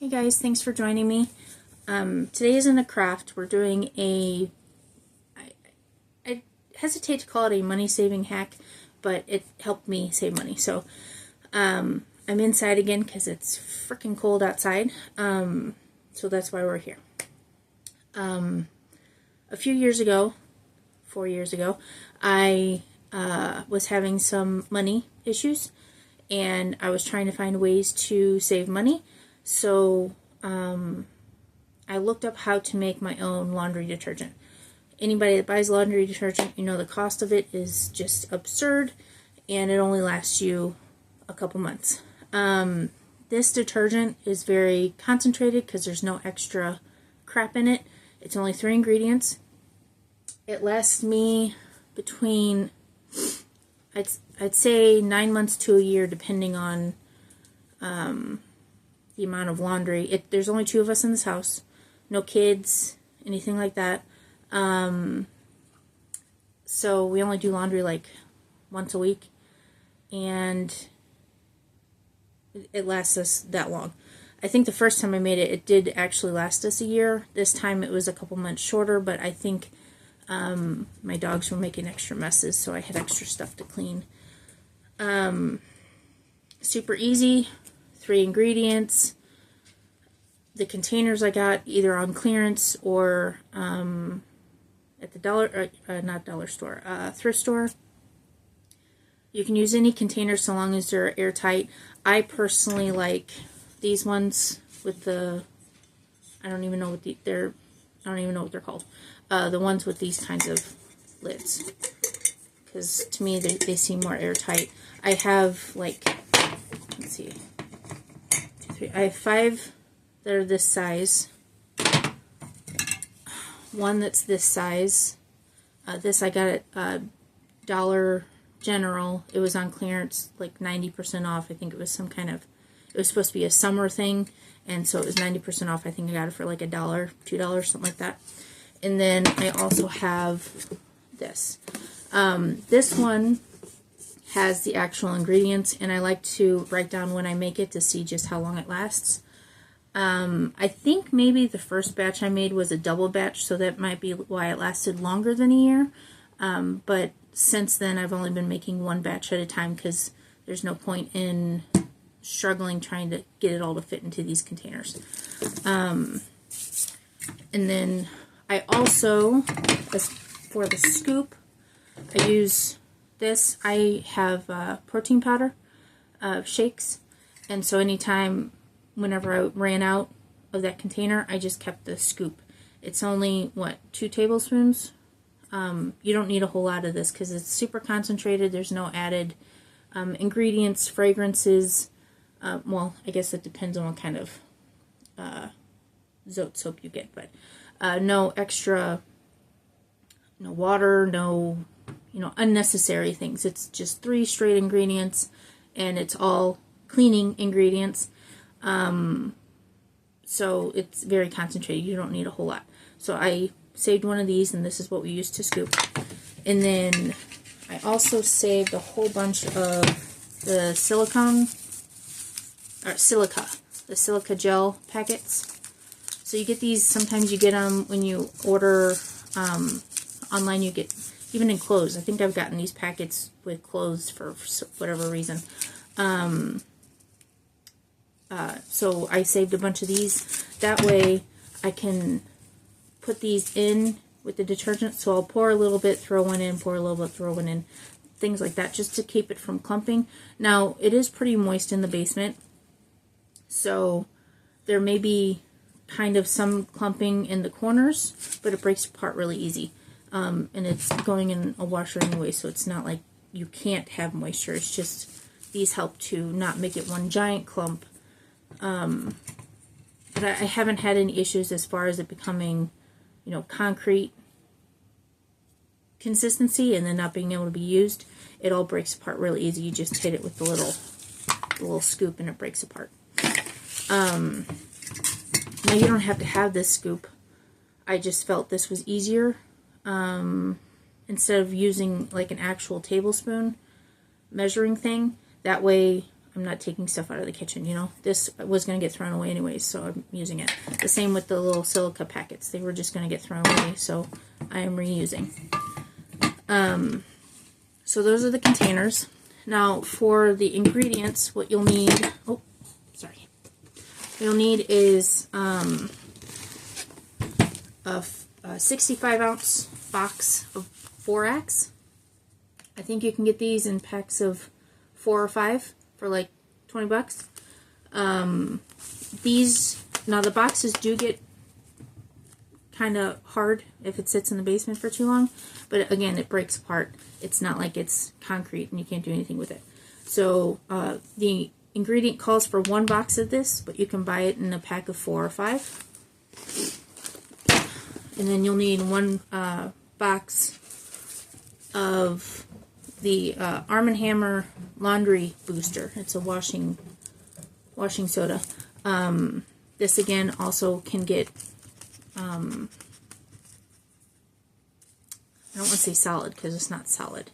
Hey guys, thanks for joining me. Today isn't a craft. We're doing I hesitate to call it a money-saving hack, but it helped me save money. So I'm inside again because it's freaking cold outside. So that's why we're here. A few years ago, 4 years ago, I was having some money issues, and I was trying to find ways to save money. So I looked up how to make my own laundry detergent. Anybody that buys laundry detergent, you know the cost of it is just absurd, and it only lasts you a couple months. This detergent is very concentrated because there's no extra crap in it. It's only 3 ingredients. It lasts me between, I'd say 9 months to a year, depending on the amount of laundry. There's only 2 of us in this house, no kids, anything like that. So we only do laundry like once a week, and it lasts us that long. I think the first time I made it, it did actually last us a year. This time it was a couple months shorter, but I think my dogs were making extra messes, so I had extra stuff to clean. Super easy, 3 ingredients. The containers I got either on clearance or at the thrift store. You can use any container so long as they're airtight. I personally like these ones with the, I don't even know what they're called. The ones with these kinds of lids, because to me they seem more airtight. I have like, let's see, 2, 3. I have 5 that are this size. 1 that's this size. This I got at Dollar General. It was on clearance, like 90% off. I think it was it was supposed to be a summer thing, and so it was 90% off. I think I got it for like $1, $2, something like that. And then I also have this. This one has the actual ingredients, and I like to write down when I make it to see just how long it lasts. I think maybe the first batch I made was a double batch, so that might be why it lasted longer than a year. But since then, I've only been making 1 batch at a time because there's no point in struggling trying to get it all to fit into these containers. And then I also, as for the scoop, I use this. I have protein powder shakes, and so whenever I ran out of that container, I just kept the scoop. It's only, 2 tablespoons? You don't need a whole lot of this because it's super concentrated. There's no added ingredients, fragrances. Well, I guess it depends on what kind of Zote soap you get, but no extra, no water, no, unnecessary things. It's just 3 straight ingredients, and it's all cleaning ingredients. So it's very concentrated. You don't need a whole lot. So I saved 1 of these, and this is what we use to scoop. And then I also saved a whole bunch of the the silica gel packets. So you get these, sometimes you get them when you order online. You get, even in clothes. I think I've gotten these packets with clothes for whatever reason. So I saved a bunch of these. That way I can put these in with the detergent. So I'll pour a little bit, throw 1 in, pour a little bit, throw 1 in. Things like that, just to keep it from clumping. Now, it is pretty moist in the basement, so there may be kind of some clumping in the corners, but it breaks apart really easy. And it's going in a washer anyway, so it's not like you can't have moisture. It's just these help to not make it one giant clump. But I haven't had any issues as far as it becoming, concrete consistency and then not being able to be used. It all breaks apart really easy. You just hit it with the little scoop and it breaks apart. Now you don't have to have this scoop. I just felt this was easier. Instead of using like an actual tablespoon measuring thing, that way I'm not taking stuff out of the kitchen, you know. This was going to get thrown away anyways, so I'm using it. The same with the little silica packets. They were just going to get thrown away, so I am reusing. So those are the containers. Now for the ingredients, what you'll need, what you'll need is a 65-ounce box of borax. I think you can get these in packs of 4 or 5 for like 20 bucks. These, now the boxes do get kind of hard if it sits in the basement for too long, but again, it breaks apart. It's not like it's concrete and you can't do anything with it. So the ingredient calls for 1 box of this, but you can buy it in a pack of 4 or 5. And then you'll need 1 box of the Arm & Hammer laundry booster. It's a washing soda. This again also can get I don't want to say solid because it's not solid,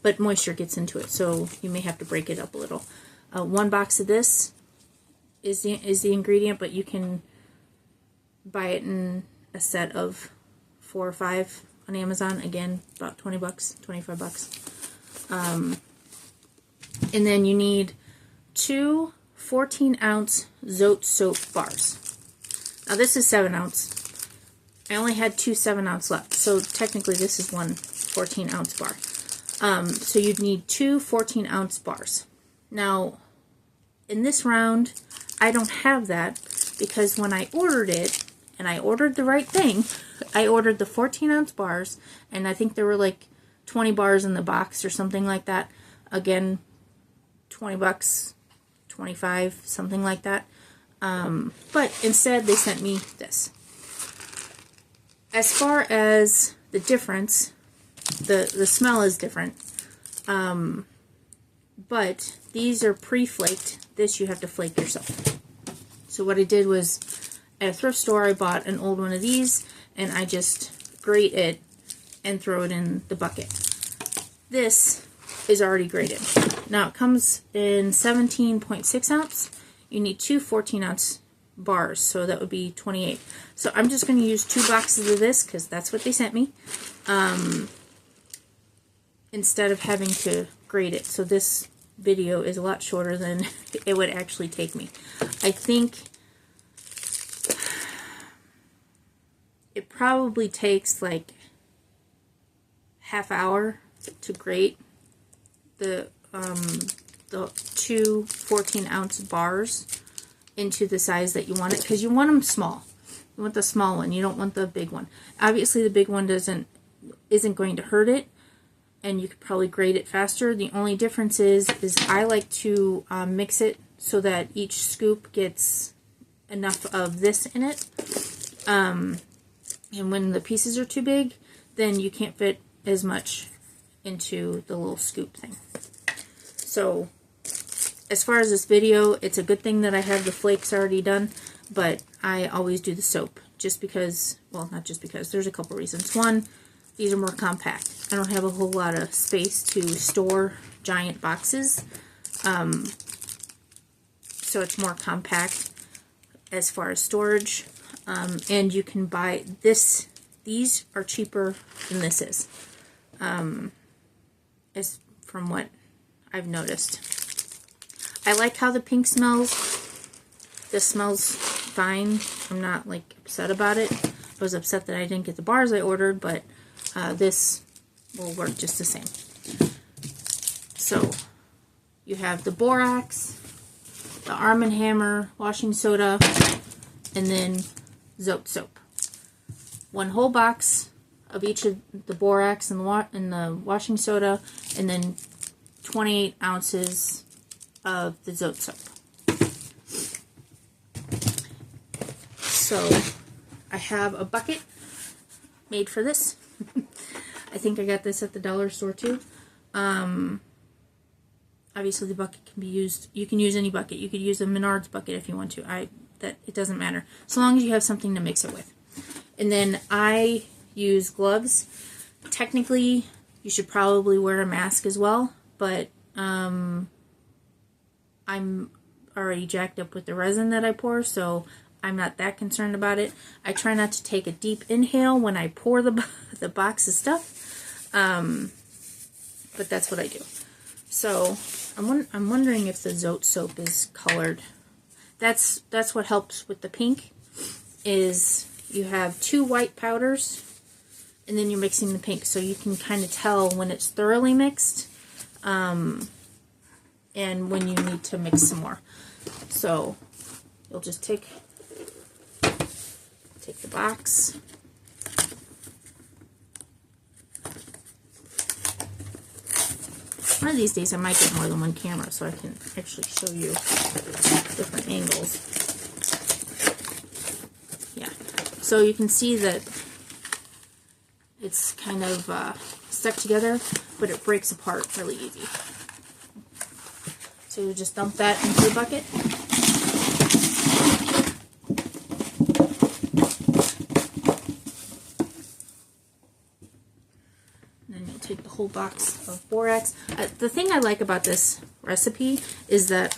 but moisture gets into it, so you may have to break it up a little. 1 box of this is the ingredient, but you can buy it in a set of 4 or 5 on Amazon. Again, about 20 bucks, 25 bucks. And then you need 2 14-ounce Zote soap bars. Now this is 7-ounce. I only had 2 7-ounce left, so technically this is 1 14-ounce bar. So you'd need 2 14-ounce bars. Now, in this round, I don't have that because when I ordered it, and I ordered the right thing, I ordered the 14-ounce bars, and I think there were like 20 bars in the box or something like that. Again, 20 bucks, 25, something like that. But instead, they sent me this. As far as the difference, the smell is different. But these are pre-flaked. This you have to flake yourself. So what I did was, at a thrift store, I bought an old one of these, and I just grate it and throw it in the bucket. This is already grated. Now it comes in 17.6 ounce. You need 2 14-ounce bars, so that would be 28. So I'm just going to use 2 boxes of this because that's what they sent me, instead of having to grate it. So this video is a lot shorter than it would actually take me. I think it probably takes like half hour to grate the 2 14-ounce bars into the size that you want it, because you want them small. You want the small one. You don't want the big one. Obviously, the big one isn't going to hurt it, and you could probably grate it faster. The only difference is I like to mix it so that each scoop gets enough of this in it. And when the pieces are too big, then you can't fit as much into the little scoop thing. So as far as this video, it's a good thing that I have the flakes already done, but I always do the soap just because, well, not just because, there's a couple reasons. One, these are more compact. I don't have a whole lot of space to store giant boxes, so it's more compact as far as storage, and you can buy this. These are cheaper than this is, as from what I've noticed. I like how the pink smells. This smells fine. I'm not like upset about it. I was upset that I didn't get the bars I ordered, but this will work just the same. So you have the borax, the Arm & Hammer washing soda, and then Zote soap. 1 whole box of each of the borax and the washing soda, and then 28 ounces of the Zote soap. So I have a bucket made for this. I think I got this at the dollar store too. Obviously the bucket can be used, you can use any bucket. You could use a Menards bucket if you want to. It doesn't matter, so long as you have something to mix it with. And then I use gloves. Technically, you should probably wear a mask as well, but I'm already jacked up with the resin that I pour, so I'm not that concerned about it. I try not to take a deep inhale when I pour the box of stuff, but that's what I do. So I'm wondering if the Zote soap is colored. That's what helps with the pink, is you have 2 white powders and then you're mixing the pink, so you can kind of tell when it's thoroughly mixed and when you need to mix some more. So you'll just take the box, one of these days I might get more than one camera so I can actually show you different angles. Yeah, so you can see that it's kind of stuck together, but it breaks apart really easy. So you just dump that into the bucket. And then you'll take the whole box of borax. The thing I like about this recipe is that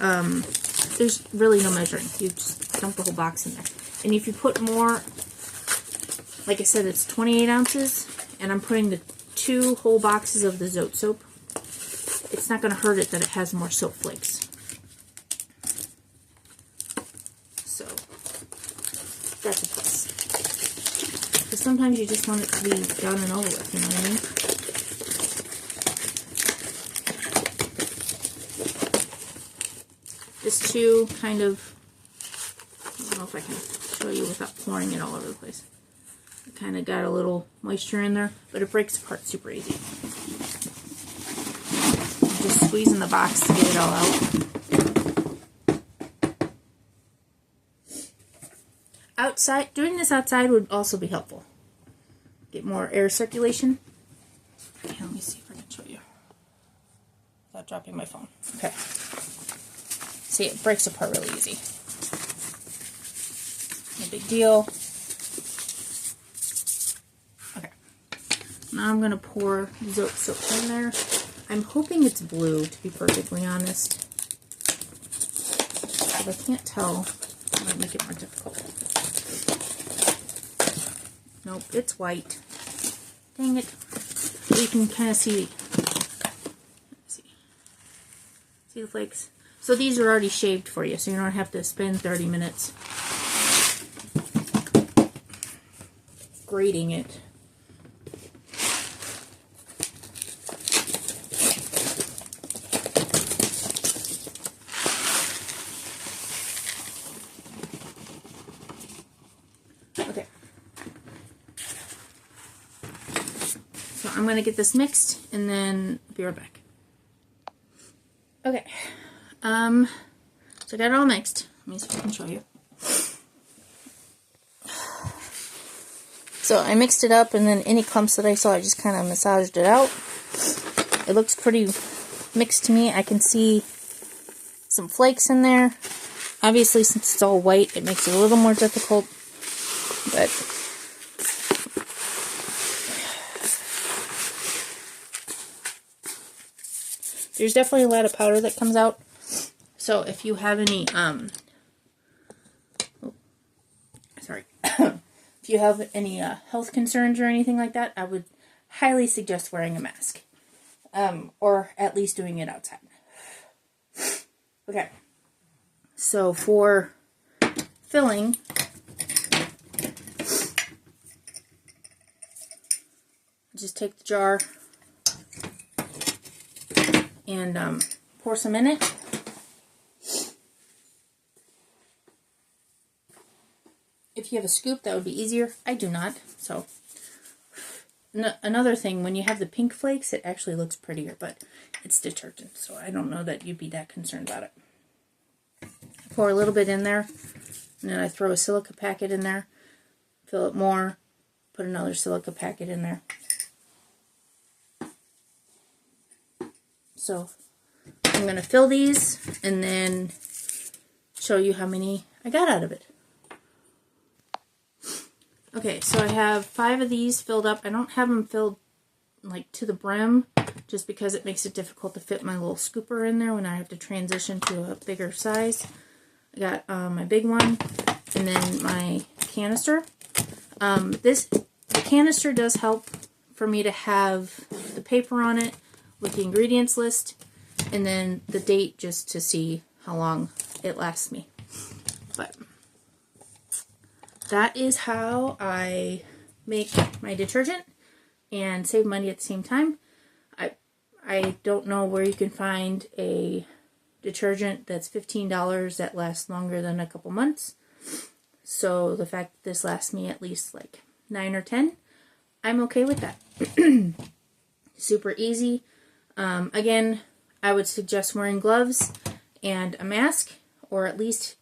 there's really no measuring. You just dump the whole box in there. And if you put more, like I said, it's 28 ounces, and I'm putting the 2 whole boxes of the Zote soap. It's not going to hurt it that it has more soap flakes. So that's a plus. Because sometimes you just want it to be done and over with, you know what I mean? This too kind of, I don't know if I can show you without pouring it all over the place. It kind of got a little moisture in there, but it breaks apart super easy. Just squeezing the box to get it all out. Outside, doing this outside would also be helpful. Get more air circulation. Okay, let me see if I can show you without dropping my phone. Okay. See, it breaks apart really easy. No big deal. Okay. Now I'm going to pour Zote soap in there. I'm hoping it's blue, to be perfectly honest. If I can't tell, it might make it more difficult. Nope, it's white. Dang it. You can kind of see the flakes. So these are already shaved for you, so you don't have to spend 30 minutes grating it. Okay. So I'm going to get this mixed and then I'll be right back. Okay. So I got it all mixed. Let me see if I can show you. So I mixed it up, and then any clumps that I saw, I just kind of massaged it out. It looks pretty mixed to me. I can see some flakes in there. Obviously, since it's all white, it makes it a little more difficult, but there's definitely a lot of powder that comes out. So if you have any, if you have any health concerns or anything like that, I would highly suggest wearing a mask, or at least doing it outside. Okay, so for filling, just take the jar and pour some in it. If you have a scoop, that would be easier. I do not. So another thing, when you have the pink flakes, it actually looks prettier, but it's detergent, so I don't know that you'd be that concerned about it. Pour a little bit in there, and then I throw a silica packet in there, fill it more, put another silica packet in there. So I'm going to fill these and then show you how many I got out of it. Okay, so I have 5 of these filled up. I don't have them filled like to the brim, just because it makes it difficult to fit my little scooper in there when I have to transition to a bigger size. I got my big one, and then my canister. The canister does help for me to have the paper on it with the ingredients list, and then the date just to see how long it lasts me. But that is how I make my detergent and save money at the same time. I don't know where you can find a detergent that's $15 that lasts longer than a couple months. So the fact that this lasts me at least like 9 or 10, I'm okay with that. Super easy. Again, I would suggest wearing gloves and a mask, or at least,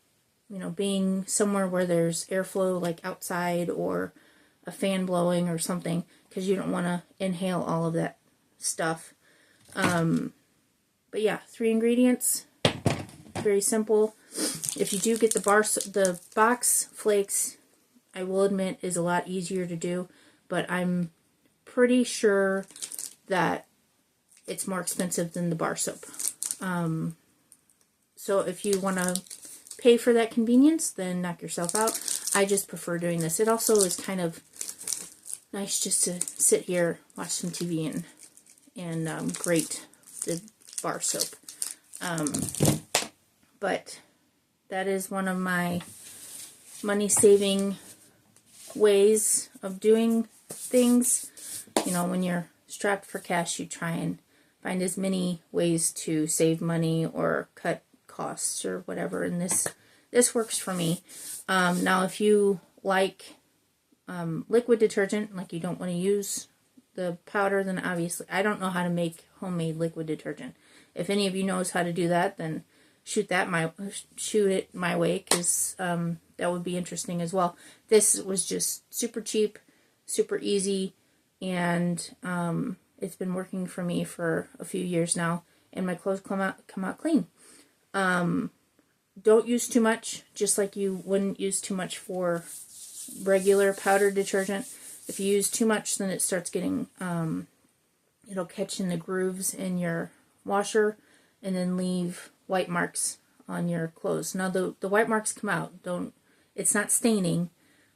you know, being somewhere where there's airflow, like outside or a fan blowing or something, because you don't want to inhale all of that stuff. But yeah, 3 ingredients, very simple. If you do get the box flakes, I will admit is a lot easier to do, but I'm pretty sure that it's more expensive than the bar soap. So if you want to pay for that convenience, then knock yourself out. I just prefer doing this. It also is kind of nice just to sit here, watch some TV, and grate the bar soap. But that is one of my money-saving ways of doing things. You know, when you're strapped for cash, you try and find as many ways to save money or cut costs or whatever, and this works for me. Now, if you like liquid detergent, like you don't want to use the powder, then obviously I don't know how to make homemade liquid detergent. If any of you knows how to do that, then shoot it my way, because that would be interesting as well. This was just super cheap, super easy, and it's been working for me for a few years now, and my clothes come out clean. Don't use too much, just like you wouldn't use too much for regular powder detergent. If you use too much, then it starts getting, it'll catch in the grooves in your washer and then leave white marks on your clothes. Now the white marks come out. It's not staining,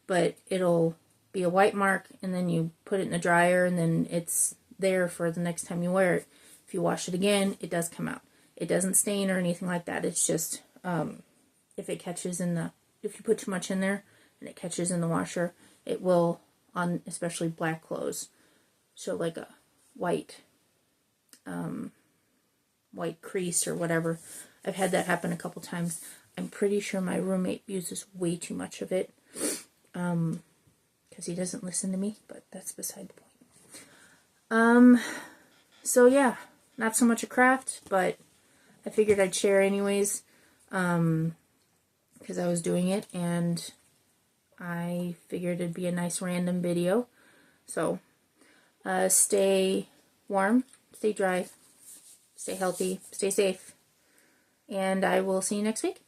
but it'll be a white mark, and then you put it in the dryer, and then it's there for the next time you wear it. If you wash it again, it does come out. It doesn't stain or anything like that. It's just if you put too much in there and it catches in the washer, it will, on especially black clothes, show like a white crease or whatever. I've had that happen a couple times. I'm pretty sure my roommate uses way too much of it because he doesn't listen to me, but that's beside the point. So yeah, not so much a craft, but I figured I'd share anyways, because I was doing it, and I figured it'd be a nice random video. So, stay warm, stay dry, stay healthy, stay safe, and I will see you next week.